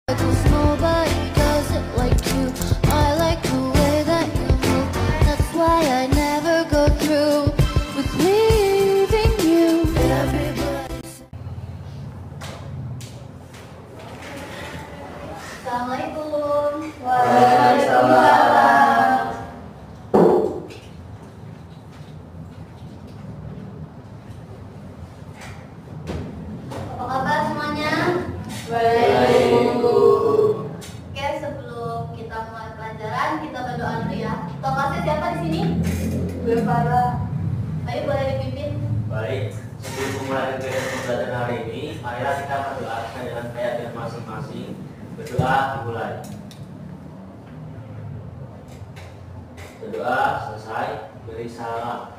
'Cause nobody does it like you. I like the way that you move. That's why I never go through with leaving you. Assalamualaikum. Waalaikumsalam. Apa kabar semuanya? Baik, Bu. Oke, sebelum kita mulai pelajaran, kita berdoa dulu ya. Tokasnya siapa di sini? Bu Farah. Ayo boleh dipimpin. Baik, sebelum memulai kegiatan pembelajaran hari ini, marilah kita berdoa dengan keyakinan masing-masing. Berdoa dimulai. Berdoa selesai, beri salam.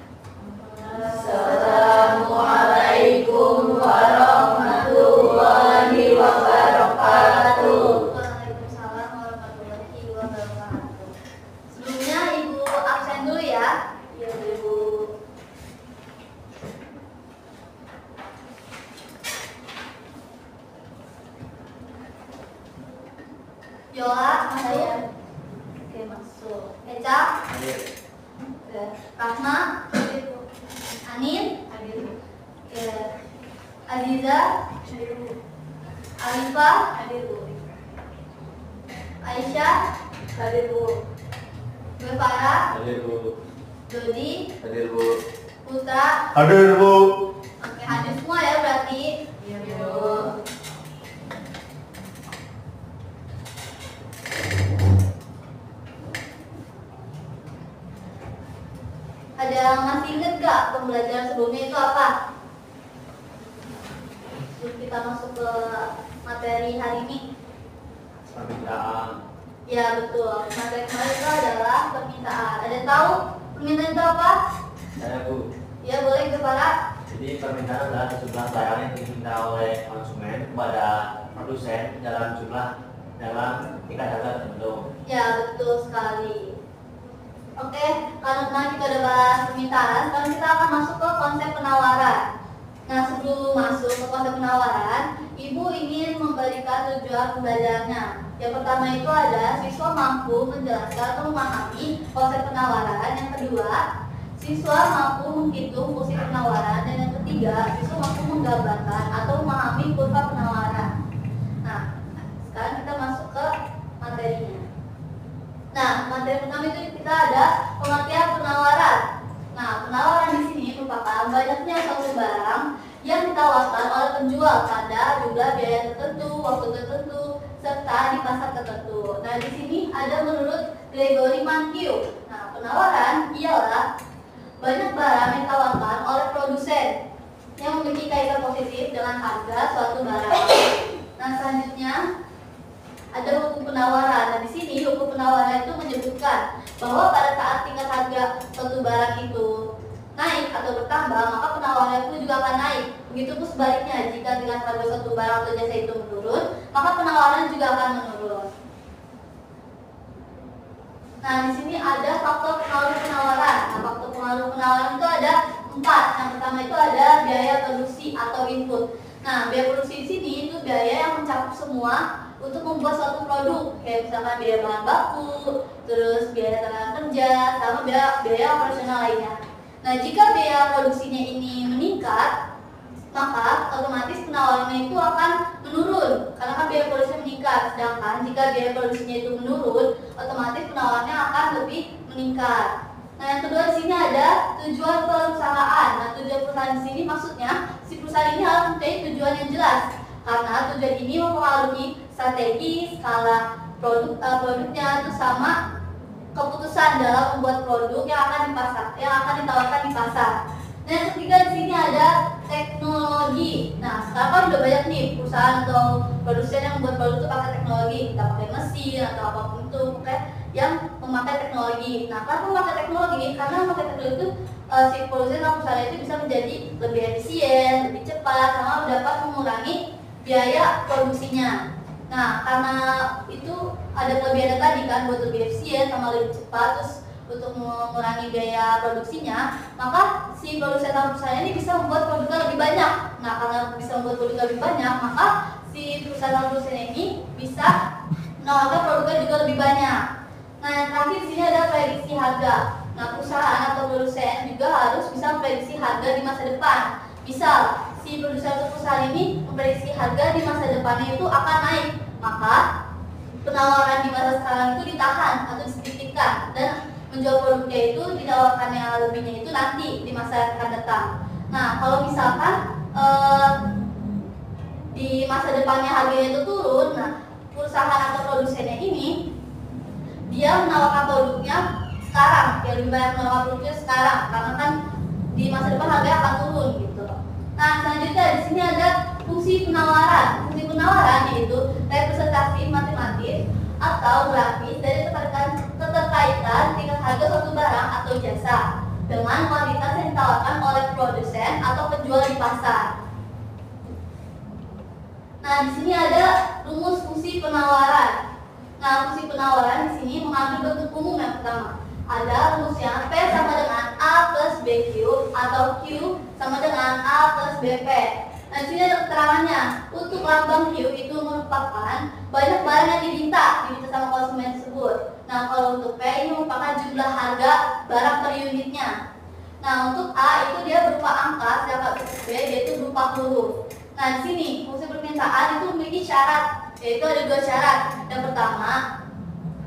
Assalamualaikum warahmatullahi wabarakatuh. Waalaikumsalam warahmatullahi wabarakatuh. Sebelumnya Ibu absen dulu ya. Ya, Ibu. Yola, masuk. Saya. Oke, masuk. Eca, Hadir. oke. Rahma, Anin, Hadir, Bu. oke. Aziza, Hadir, Bu. Alifah, Hadir, Bu. Aisyah, Hadir, Bu. Gue Farah, Hadir, Bu. Dodi, Hadir, Bu. Putra. Hadir, Bu. Oke, hadir semua ya berarti. Iya, Bu. Ada yang masih inget gak pembelajaran sebelumnya itu apa? Sebelum kita masuk ke materi hari ini. Permintaan. Ya betul, materi kemarin itu adalah permintaan. Ada yang tahu permintaan itu apa? Saya, Bu. Ya boleh Gue Farah. Jadi permintaan adalah sejumlah barang yang diminta oleh konsumen kepada produsen dalam tingkat harga tertentu. Ya betul sekali. Oke, karena kita udah bahas permintaan, sekarang kita akan masuk ke konsep penawaran. Nah, sebelum masuk ke konsep penawaran, Ibu ingin memberikan tujuan pembelajarannya. Yang pertama itu ada siswa mampu menjelaskan atau memahami konsep penawaran. Yang kedua, siswa mampu menghitung fungsi penawaran. Dan yang ketiga, siswa mampu menggambarkan atau memahami kurva penawaran. Nah, sekarang kita masuk ke materinya. Nah, materi pertama itu kita ada pengertian penawaran. Nah, penawaran di sini merupakan banyaknya suatu barang yang ditawarkan oleh penjual pada jumlah biaya tertentu, waktu tertentu, serta di pasar tertentu. Nah, di sini ada menurut Gregory Mankiw. Nah, penawaran ialah banyak barang yang ditawarkan oleh produsen yang memiliki kaitan positif dengan harga suatu barang. Nah, selanjutnya ada hukum penawaran. Nah, di sini hukum penawaran itu menyebutkan bahwa pada saat tingkat harga suatu barang itu naik atau bertambah, maka penawaran itu juga akan naik. Begitupun sebaliknya, jika tingkat harga suatu barang atau jasa itu menurun, maka penawaran juga akan menurun. Nah, di sini ada faktor pengaruh penawaran. Nah, faktor pengaruh penawaran itu ada 4. Yang pertama itu ada biaya produksi atau input. Nah, biaya produksi di sini itu biaya yang mencakup semua untuk membuat suatu produk, kayak misalkan biaya bahan baku, terus biaya tenaga kerja, sama biaya operasional lainnya. Nah, jika biaya produksinya ini meningkat, maka otomatis penawarannya itu akan menurun, karena kan biaya produksinya meningkat. Sedangkan jika biaya produksinya itu menurun, otomatis penawarannya akan lebih meningkat. Nah, yang kedua di sini ada tujuan perusahaan. Nah, tujuan perusahaan di sini maksudnya si perusahaan ini harus mempunyai tujuan yang jelas, karena tujuan ini mempengaruhi strategi, skala produknya, itu sama keputusan dalam membuat produk yang akan ditawarkan di pasar. Nah, yang ketiga di sini ada teknologi. Nah, sekarang kan udah banyak nih perusahaan atau produsen yang membuat produk itu pakai teknologi, kita pakai mesin atau apapun itu, yang memakai teknologi. Nah, kenapa memakai teknologi? Karena memakai teknologi itu si produsen atau perusahaan itu bisa menjadi lebih efisien, lebih cepat, sama dapat mengurangi biaya produksinya. Nah, karena itu ada kelebihan tadi kan, buat lebih efisien sama lebih cepat, terus untuk mengurangi biaya produksinya, maka si produsen atau perusahaan ini bisa membuat produknya lebih banyak. Nah, karena bisa membuat produknya lebih banyak, maka si si perusahaan produsen ini bisa menawarkan produknya juga lebih banyak. Nah, yang terakhir di sini ada prediksi harga. Nah, perusahaan atau produsen juga harus bisa memprediksi harga di masa depan. Misal, si produsen atau perusahaan ini memprediksi harga di masa depannya itu akan naik, maka penawaran di masa sekarang itu ditahan atau disedikitkan dan menjual produknya itu ditawarkan yang lebihnya itu nanti di masa yang akan datang. Nah, kalau misalkan di masa depannya harganya itu turun, nah perusahaan atau produsennya ini dia menawarkan produknya sekarang, yang lebih banyak menawarkan produknya sekarang, karena kan di masa depan harganya akan turun gitu. Nah, selanjutnya di sini ada fungsi penawaran. Fungsi penawaran yaitu representasi matematis atau grafis dari keterkaitan tingkat harga suatu barang atau jasa dengan kualitas yang ditawarkan oleh produsen atau penjual di pasar. Nah, di sini ada rumus fungsi penawaran. Nah, fungsi penawaran di sini mengambil bentuk umum yang pertama. Ada rumusnya P sama dengan A plus BQ atau Q sama dengan A plus BP. Nah, di sini ada keterangannya. Untuk lambang Q itu merupakan banyak barang yang diminta sama konsumen tersebut. Nah, kalau untuk P ini merupakan jumlah harga barang per unitnya. Nah, untuk A itu dia berupa angka, sedangkan untuk B dia itu berupa huruf. Nah, di sini fungsi permintaan itu memiliki syarat, yaitu ada 2 syarat. Yang pertama,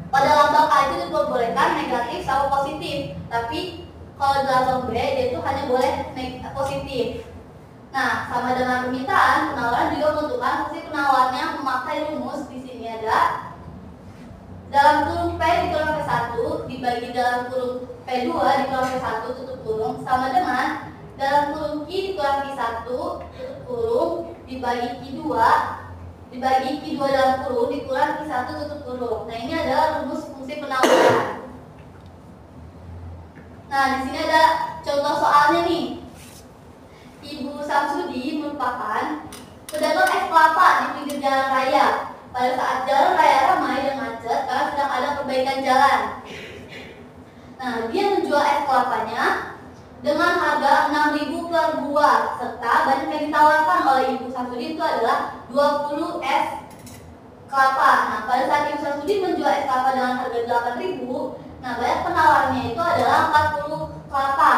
pada lambang A itu diperbolehkan negatif sama positif, tapi kalau di lambang B dia itu hanya boleh positif. Nah, sama dengan permintaan, penawaran juga menentukan fungsi penawarnya memakai rumus. Di sini ada dalam kurung P dikurang P1 dibagi dalam kurung P2 dikurang P1 tutup kurung sama dengan dalam kurung Q dikurang Q1 tutup kurung dibagi Q2 dalam kurung dikurang Q1 tutup kurung. Nah, ini adalah rumus fungsi penawaran. Nah, di sini ada contoh soalnya nih. Ibu Samsudi merupakan pedagang es kelapa di pinggir jalan raya. Pada saat jalan raya ramai dan macet karena sedang ada perbaikan jalan. Nah, dia menjual es kelapanya dengan harga 6.000 per buah, serta banyak yang ditawarkan oleh Ibu Samsudi itu adalah 20 es kelapa. Nah, pada saat Ibu Samsudi menjual es kelapa dengan harga 8.000, nah banyak penawarnya itu adalah 40 kelapa.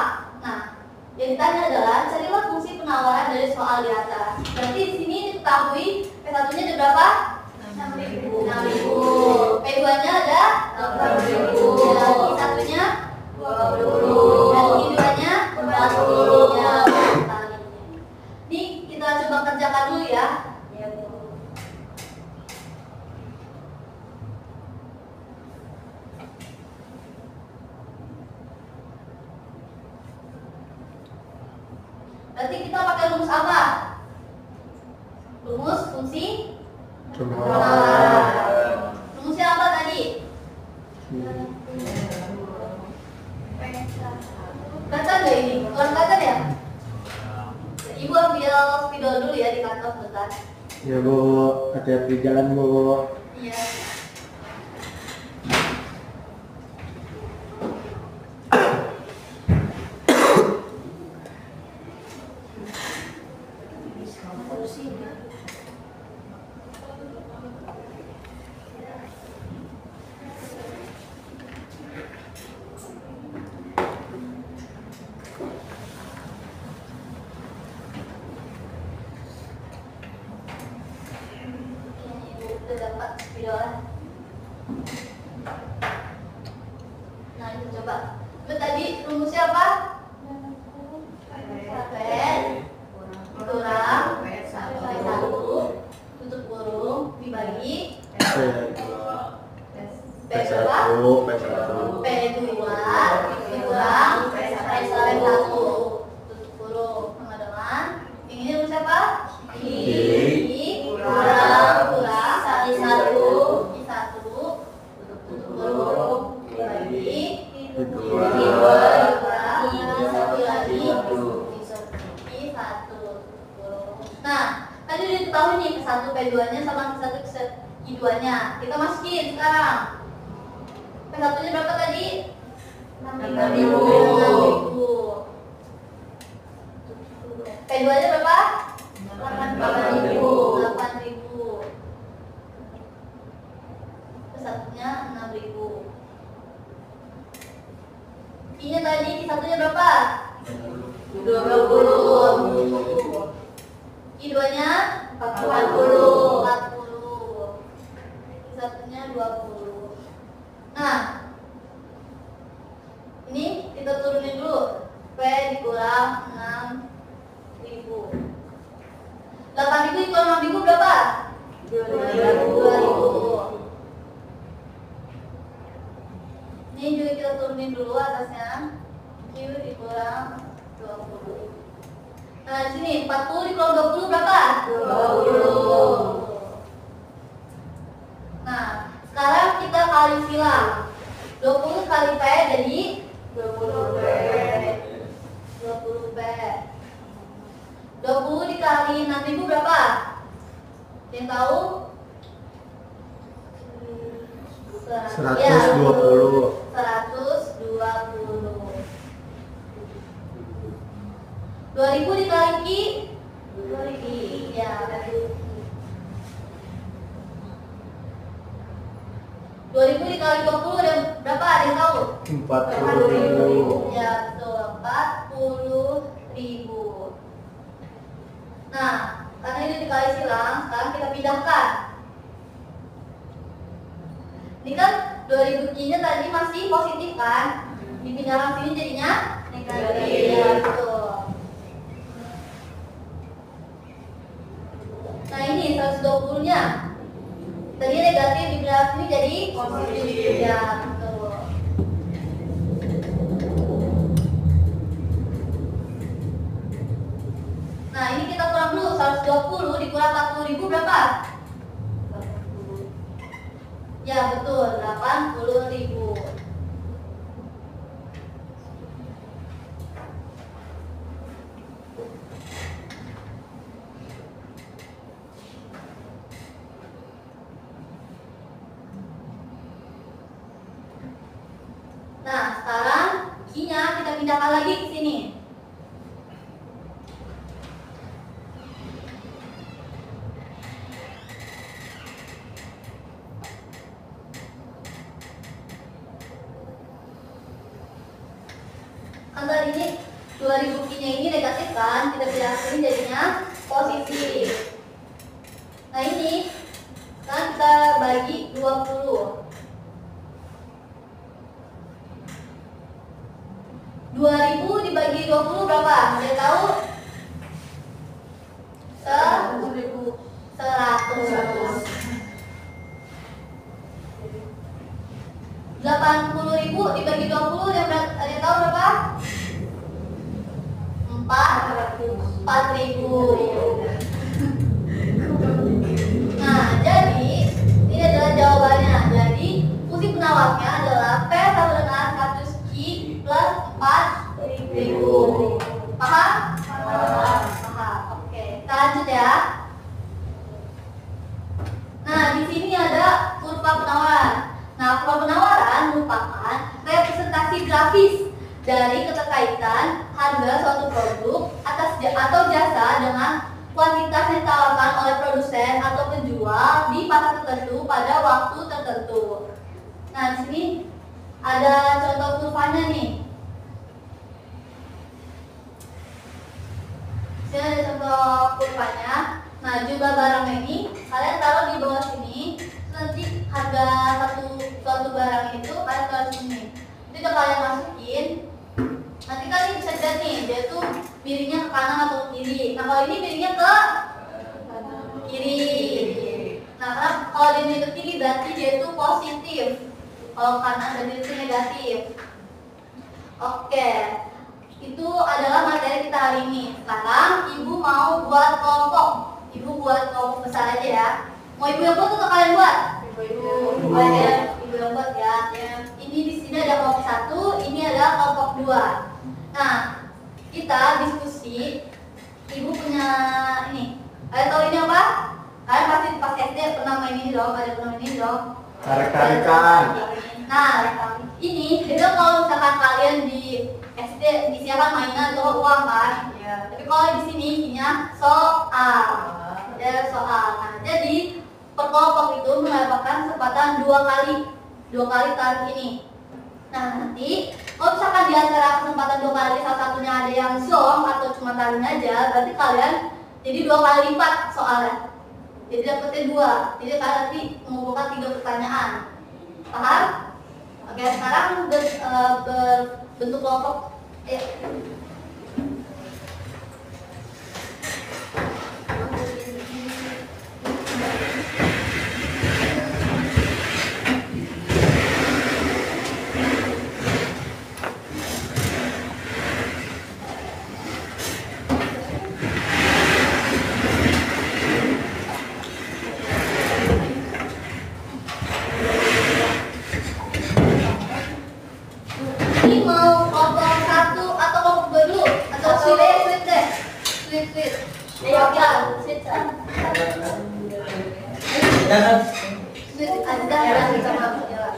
Nah, yang ditanya adalah carilah fungsi penawaran dari soal di atas. Berarti di sini diketahui P1-nya ada berapa? 6.000. P2-nya ada 80.000. Q1-nya 20. Dan Q2-nya 40. Ya, ini kita coba kerjakan dulu ya. Berarti kita pakai rumus apa? Rumus fungsi penawaran. Rumusnya apa tadi? Baca nggak ini? Kurang baca ya? Ibu ambil spidol dulu ya di kantor bentar. Ya Bu, hati-hati jalan Bu. Iya. Udah dapat spidolnya. Nah, itu coba. Itu tadi rumusnya apa? Kurang sampai 1 tutup kurung dibagi P1, P2 dikurang P1 tutup kurung sama dengan ini rumus apa? I kurang kali 1 tutup kurung dibagi I2 dikurang I1 lagi I1. Nah, tadi udah diketahui nih P1 P2-nya sama P1 I2-nya. Kita masukin sekarang. P1-nya berapa tadi? 6.000. P2-nya berapa? 8.000. satunya 6.000. I-nya tadi satunya berapa? 20. I2-nya 40. Satunya 20. Nah, ini kita turunin dulu. P dikurang 6.000. 8.000 dikurang 6.000 berapa? 2.000. Ini juga kita turunin dulu atasnya. Q dikurang 20. Nah, di sini 40 dikurang 20 berapa? 20. Nah, sekarang kita kali silang. 20 kali P jadi 20 P. 20 P. 20 dikali 6.000 berapa? Yang tahu? 120. Ya, 120. 2000 dikali Q 2.000. Ya, 2000 dikali 20 ada berapa? Ada yang tahu? 40.000. Ya, betul. 40.000. Nah, karena ini dikali silang, sekarang kita pindahkan. Ini kan 2000 Q-nya tadi masih positif kan? Dipindahkan sini jadinya negatif. Ya, betul. Nah, ini 120-nya. Tadi negatif dipindah sini jadi positif. Ya, betul. Nah, ini kita kurang dulu. 120 dikurang 40.000 berapa? Ya, betul. 80.000. Nah, sekarang Q-nya kita pindahkan lagi ke sini. Kan tadi ini 2000 Q-nya ini negatif kan? Kita pindah ke sini jadinya positif. Nah, ini kan kita bagi 20. 2000 dibagi 20 berapa? Ada tahu? 100. 80.000 dibagi 20 ada yang tahu berapa? 4.000. Nah, jadi ini adalah jawabannya. Jadi fungsi penawarnya adalah P sama dengan 100 Q plus 4.000. Paham? Paham. Oke, kita lanjut ya. Nah, di sini ada kurva penawaran. Nah, kurva penawaran merupakan representasi grafis dari keterkaitan harga suatu produk atau jasa dengan kuantitas yang ditawarkan oleh produsen atau penjual di pasar tertentu pada waktu tertentu. Nah, di sini ada contoh kurvanya nih. Sini ada contoh kurvanya. Nah, jumlah barang ini kalian taruh di bawah sini. Nanti harga suatu barang itu kalian taruh sini. Itu udah kalian masukin. Nanti kalian bisa lihat nih, dia tuh miringnya ke kanan atau ke kiri. Nah, kalau ini miringnya ke kiri. Nah, karena kalau dia miring ke kiri berarti dia itu positif. Kalau kanan berarti itu negatif. Oke, itu adalah materi kita hari ini. Sekarang ibu mau buat kelompok. Ibu buat kelompok besar aja ya. Mau ibu yang buat atau kalian buat? Ibu yang buat ya. Ini di sini ada kelompok 1, ini ada kelompok 2. Nah, kita diskusi. Ibu punya ini. Kalian tahu ini apa? Kalian pasti pas SD pernah main ini dong. Ada pernah main ini dong. Tarik-tarikan. Nah, ini jadi kalau misalkan kalian di SD disiapkan mainan atau uang kan? Tapi kalau di sini isinya soal. Ya, soal. Nah, jadi per kelompok itu mendapatkan kesempatan dua kali tarik ini. Nah nanti kalau misalkan di antara kesempatan 2 kali salah satunya ada yang zong atau cuma tarik aja, berarti kalian jadi 2 kali lipat soalnya. Jadi dapetnya 2. Jadi kalian nanti mengumpulkan 3 pertanyaan. Paham? Oke, sekarang berbentuk kelompok. Ini mau kelompok 1 atau kelompok 2 dulu? Atau sweet deh? Sweet. Ayo, sweet. Sweet, Anda berani sama aku jalan.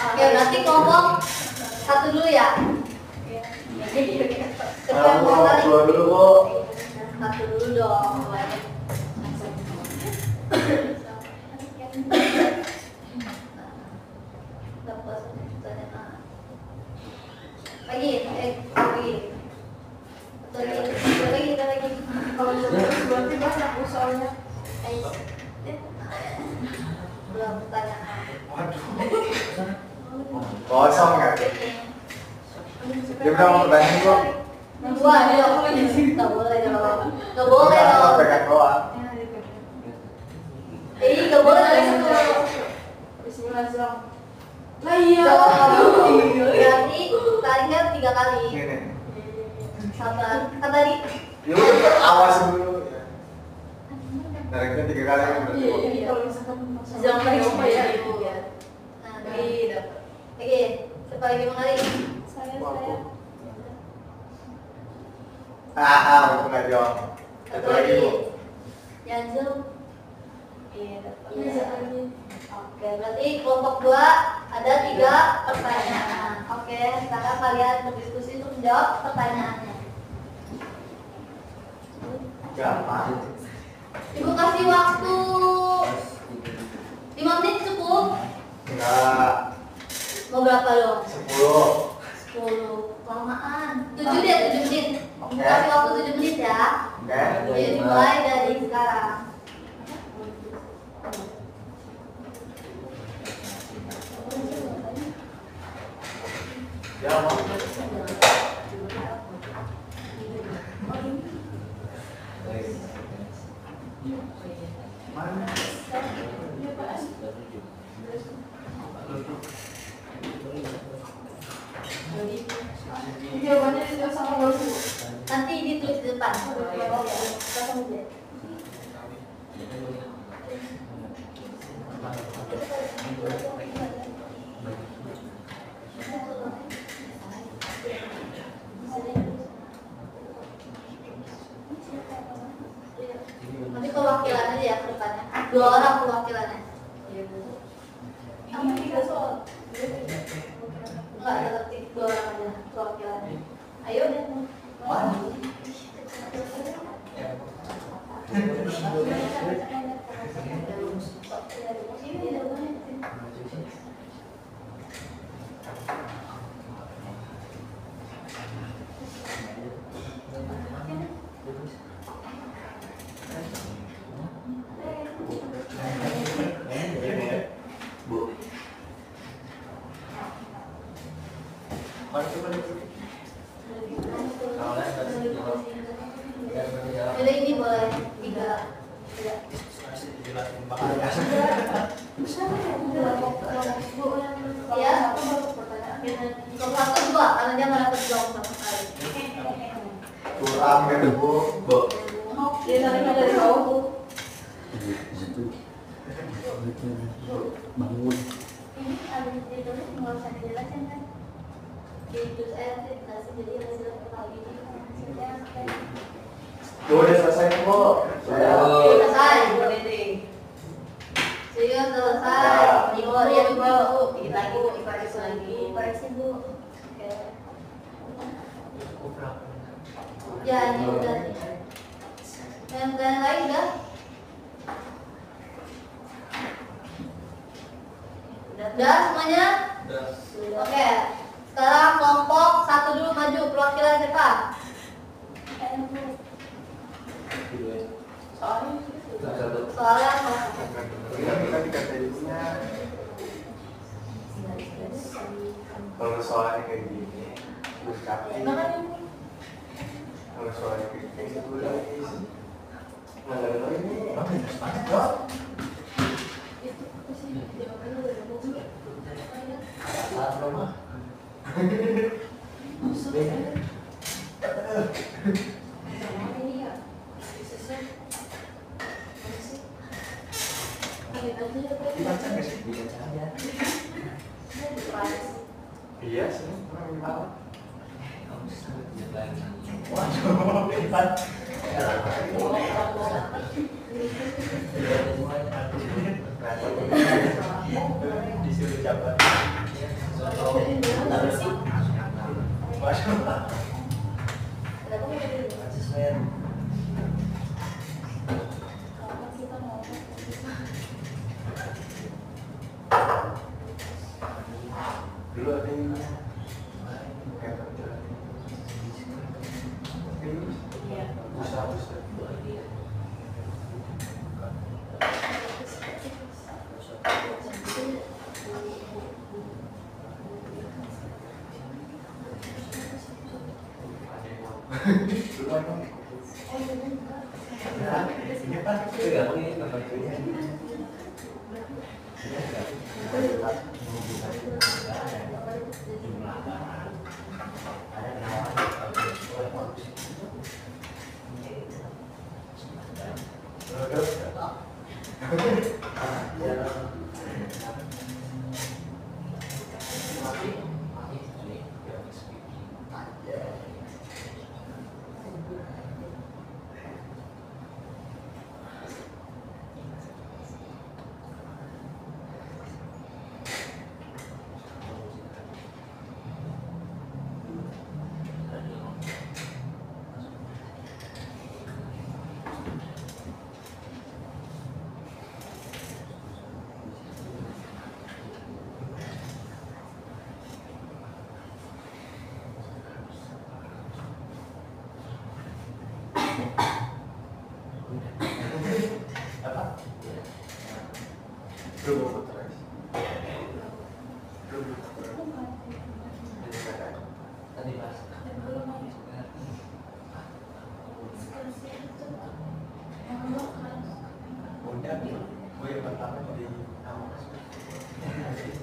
Oke, berarti kelompok 1 dulu ya? Siapa yang mau tarik? Dua dulu, Bu. 1 dulu dong. Lagi. Kalau berarti bahasa aku soalnya. Belum pertanyaan. Kosong nggak? Dia udah mau pertanyaan, Bu. Wah, nggak boleh dong. Nggak boleh Udah, dong. pegang doang. Nggak boleh dong. Bismillah zong. Lah iya. Berarti tariknya 3 kali. Ini. Sabar. Kan tadi Ya udah, awas dulu. Tariknya 3 kali berarti. Iya, kalau misalkan Zong paling paling apa ya? Nah, dapat. Oke, siapa lagi mau narik? Saya. Aku nggak jawab. Satu lagi, Bu. Yanjel. Iya, dapat. Iya, lagi. Oke, berarti kelompok 2 ada 3 pertanyaan. Oke, sekarang kalian berdiskusi untuk menjawab pertanyaannya. Gampang. Ibu kasih waktu 5 menit cukup? Enggak. Mau berapa dong? 10. 10. Kelamaan. 7 deh, 7 menit. Oke. Kasih waktu 7 menit ya. Oke. Jadi mulai dari sekarang. Ya, mau. Mana? Jawabannya tidak sama bagus. Nanti ditulis di depan. Langsung aja. Nanti perwakilan aja ya ke depannya. 2 orang perwakilannya. Ini 3 soal. Enggak, tetap 2 orang aja perwakilannya. Ayo deh. Jadi ini boleh 3. Ya, kalau 1 2 karena dia nggak dapat jawab sama sekali. Kurang ya, Bu. Dia tadi dari bawah tuh. Bangun. Ini ada di tulis nggak usah dijelasin kan? Terus saya nanti jelasin jadi hasil kali ini hasilnya sampai Udah selesai, Bu. selesai. Serius selesai. Ibu ya ibu. Dikit lagi bu, dikoreksi lagi. Koreksi bu. Oke. Ya ini udah nih. Yang pertanyaan lain udah? Udah semuanya? Oke. Sekarang kelompok 1 dulu maju. Perwakilan siapa? Soalnya Kita dikatainnya kalau soalnya kayak gini, ucapin. Kalau soalnya kayak gini, itu lagi. Nggak ini. Dibaca nggak sih? Dibaca aja. Iya sih. Waduh, hebat. Disuruh jabat. Dulu ada yang busa.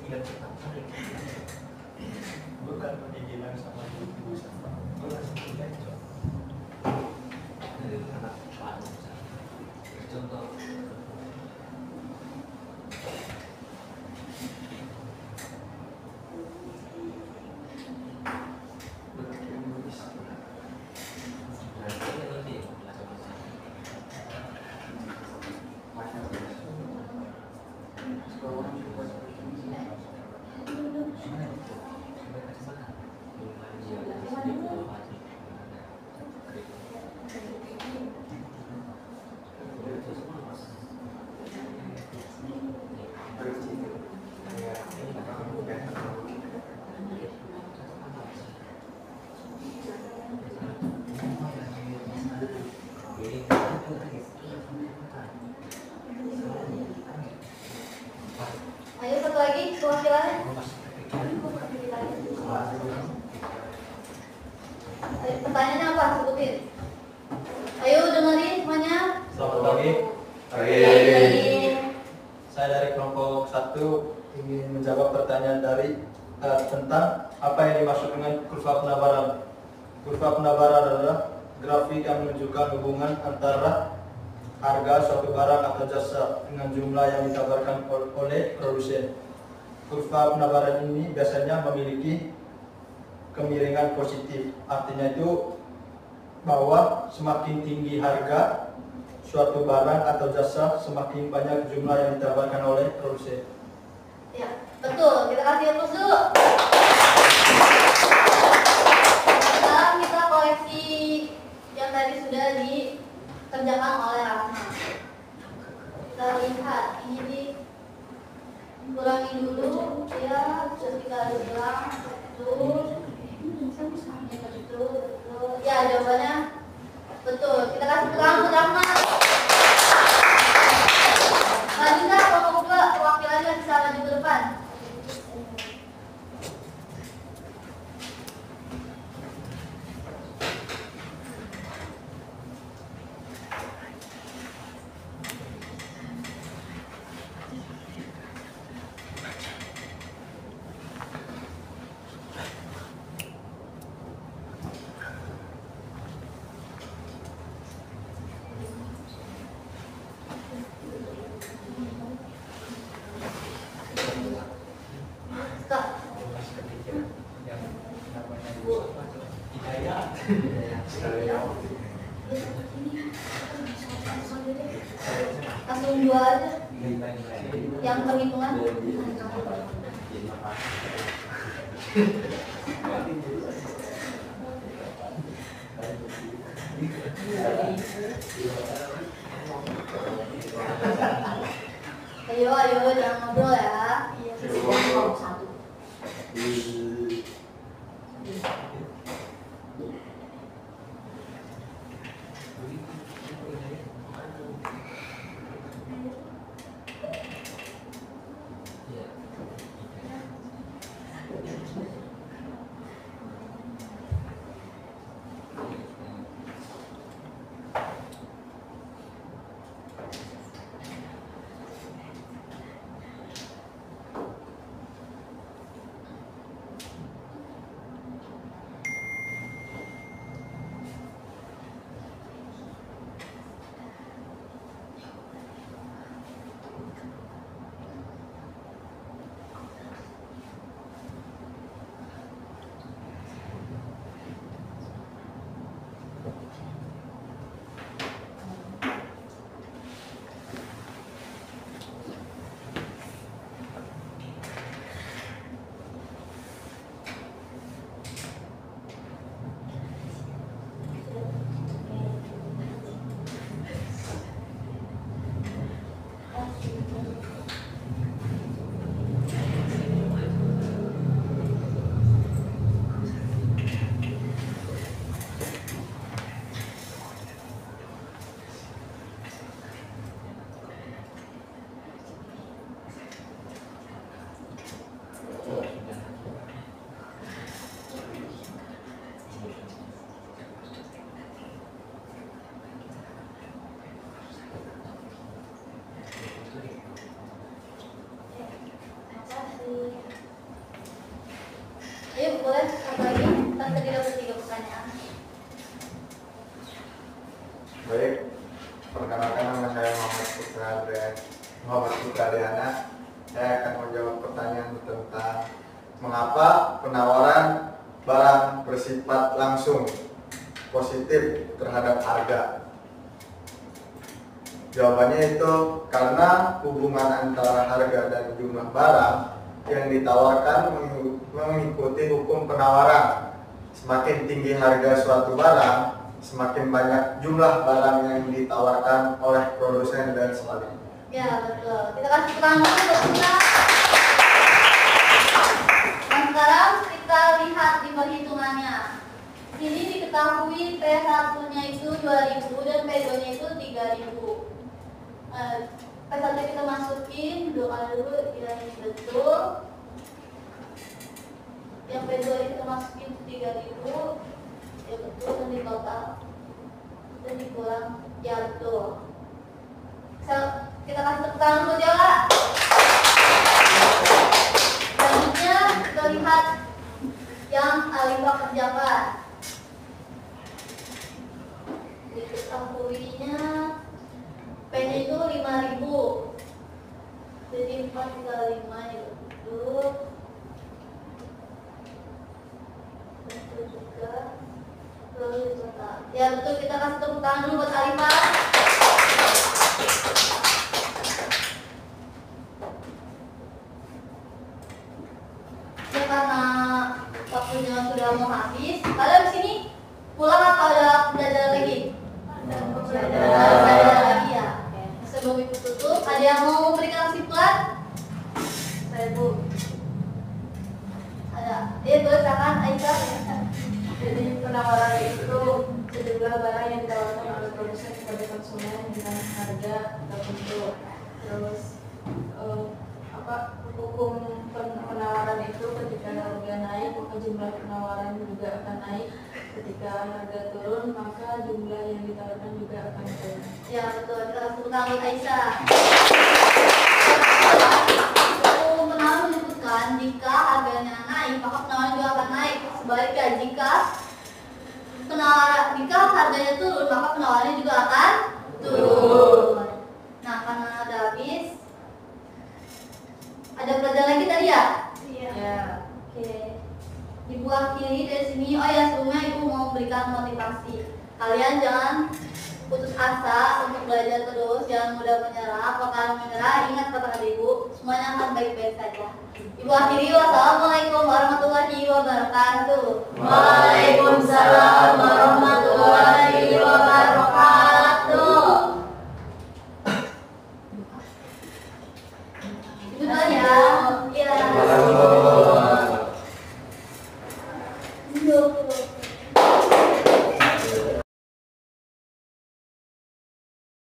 Ini kan bukan pendidikan sama ibu sama contoh. Ayo satu lagi perwakilannya. Ayo, pertanyaannya apa? Sebutin. Ayo dengerin semuanya. Selamat pagi. Lagi. Saya dari kelompok 1 ingin menjawab pertanyaan dari tentang apa yang dimaksud dengan kurva penabaran. Kurva penabaran adalah grafik yang menunjukkan hubungan antara harga suatu barang atau jasa dengan jumlah yang ditawarkan oleh produsen. Kurva penabaran ini biasanya memiliki kemiringan positif. Artinya itu bahwa semakin tinggi harga suatu barang atau jasa, semakin banyak jumlah yang ditawarkan oleh produsen. Ya, betul. Kita kasih terus dulu. Sekarang kita koleksi yang tadi sudah dikerjakan oleh Rahma. Kita lihat ini dikurangi dulu ya, terus kita ulang betul. Ya, jawabannya betul. Kita kasih terang ke Rahma. Selanjutnya kelompok 2 perwakilannya bisa maju ke depan. Langsung 2 aja. Yang perhitungan. Ayo, jangan ngobrol ya. Satu. Ayo boleh satu lagi, tadi dapat 3 pertanyaan. Baik, perkenalkan nama saya Muhammad Putra Diana. Saya akan menjawab pertanyaan tentang mengapa penawaran barang bersifat langsung positif terhadap harga. Jawabannya itu karena hubungan antara harga dan jumlah barang yang ditawarkan mengikuti hukum penawaran. Semakin tinggi harga suatu barang, semakin banyak jumlah barang yang ditawarkan oleh produsen dan sebaliknya. Ya betul. Kita kasih tangan untuk kita. Dan sekarang kita lihat di perhitungannya. Ini diketahui P1-nya itu 2000 dan P2-nya itu 3000. P1 kita masukin 2 kali dulu, ya ini betul. Yang P2 kita masukin 3000, ya betul, dan di total dan dikurang, ya betul. Kita kasih tepuk tangan untuk Jala. Selanjutnya kita lihat yang Alifah kerjakan. Diketahuinya P-nya itu 5000. Jadi 4 kali 5 ya betul. Betul juga. Lalu total. Ya betul, kita kasih tepuk tangan dulu buat Alifah. Ya karena waktunya sudah mau habis, kalian di sini pulang atau ada belajar lagi? Belajar. ditutup. Ada yang mau memberikan kesimpulan? Saya Bu. Ada. Boleh silakan Aisyah. Jadi penawaran itu sejumlah barang yang ditawarkan oleh produsen kepada konsumen dengan harga tertentu. Terus hukum penawaran itu ketika harga naik maka jumlah penawaran juga akan naik. Ketika harga turun maka jumlah yang ditawarkan juga akan turun. Ya betul. Kita kasih tepuk tangan buat Aisyah. Hukum penawaran menyebutkan jika harganya naik maka penawaran juga akan naik. Sebaliknya jika harganya turun maka penawarannya juga akan turun. Nah karena ada habis, ada pelajaran lagi tadi ya? Iya. Ya. Oke. Ibu akhiri dari sini. Oh ya, sebelumnya Ibu mau memberikan motivasi. Kalian jangan putus asa untuk belajar terus, jangan mudah menyerah. Kalau kalian menyerah, ingat kata-kata Ibu, semuanya akan baik-baik saja. Ibu akhiri, wassalamualaikum warahmatullahi wabarakatuh. Waalaikumsalam warahmatullahi wabarakatuh. Itu dulu ya. Iya.